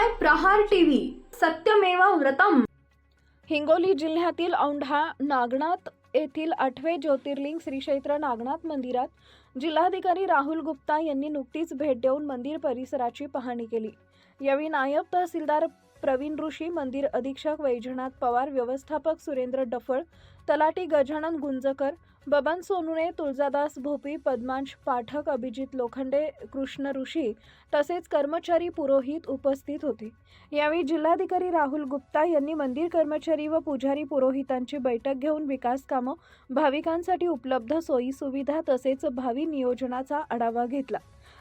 पाहताय प्रहार टीव्ही, सत्यमेव व्रतम। हिंगोली जिल्ह्यातील औंढा नागनाथ येथील 8वे ज्योतिर्लिंग श्री क्षेत्र नागनाथ मंदिरात जिल्हाधिकारी राहुल गुप्ता यांनी नुकतीच भेट देऊन मंदिर परिसराची पाहणी केली। यावेळी नायब तहसीलदार प्रवीण ऋषी, मंदिर अधीक्षक वैजनाथ पवार, व्यवस्थापक सुरेंद्र डफळ, तलाठी गजानन गुंजकर, बबन सोनुने, तुळजादास भोपी, पद्मांश पाठक, अभिजित लोखंडे, कृष्ण ऋषी तसेच कर्मचारी पुरोहित उपस्थित होते। यावेळी जिल्हाधिकारी राहुल गुप्ता यांनी मंदिर कर्मचारी व पुजारी पुरोहितांची बैठक घेऊन विकास कामं, भाविकांसाठी उपलब्ध सोयी सुविधा तसेच भावी नियोजनाचा आढावा घेतला।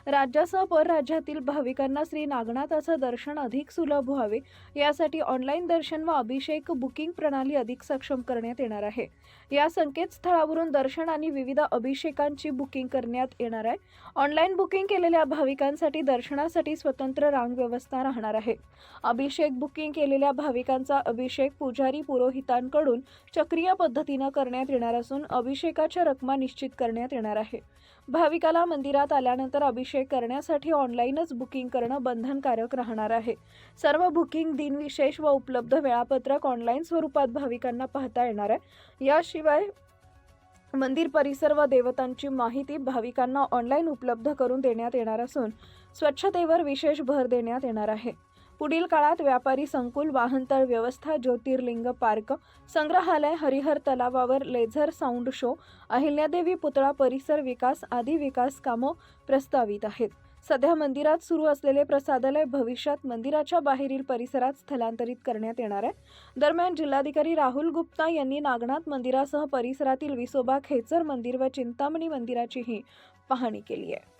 राज्यासह परराज्यातील भाविकांना श्री नागनाथाचं दर्शन अधिक सुलभ व्हावे यासाठी ऑनलाईन दर्शन व अभिषेक बुकिंग प्रणाली अधिक सक्षम करण्यात येणार आहे। या संकेतस्थळावरून दर्शन आणि विविध अभिषेकांची बुकिंग करण्यात येणार आहे। ऑनलाईन बुकिंग केलेल्या भाविकांसाठी दर्शनासाठी स्वतंत्र रांग व्यवस्था राहणार आहे। अभिषेक बुकिंग केलेल्या भाविकांचा अभिषेक पुजारी पुरोहितांकडून चक्रीय पद्धतीने करण्यात येणार असून अभिषेकाच्या रकमा निश्चित करण्यात येणार आहे। भाविकाला मंदिरात आल्यानंतर अभिषेक करण्यासाठी ऑनलाईनच बुकिंग करणं बंधनकारक राहणार आहे। सर्व बुकिंग दिनविशेष व उपलब्ध वेळापत्रक ऑनलाईन स्वरूपात भाविकांना पाहता येणार आहे। याशिवाय मंदिर परिसर व देवतांची माहिती भाविकांना ऑनलाईन उपलब्ध करून देण्यात येणार असून स्वच्छतेवर विशेष भर देण्यात येणार आहे। पुढील काळात व्यापारी संकुल, वाहनतळ व्यवस्था, ज्योतिर्लिंग पार्क, संग्रहालय, हरिहर तलावावर लेझर साऊंड शो, अहिल्यादेवी पुतळा परिसर विकास आदी विकास कामं प्रस्तावित आहेत। सध्या मंदिरात सुरू असलेले प्रसादालय भविष्यात मंदिराच्या बाहेरील परिसरात स्थलांतरित करण्यात येणार आहे। दरम्यान जिल्हाधिकारी राहुल गुप्ता यांनी नागनाथ मंदिरासह परिसरातील विसोबा खेचर मंदिर व चिंतामणी मंदिराचीही पाहणी केली आहे।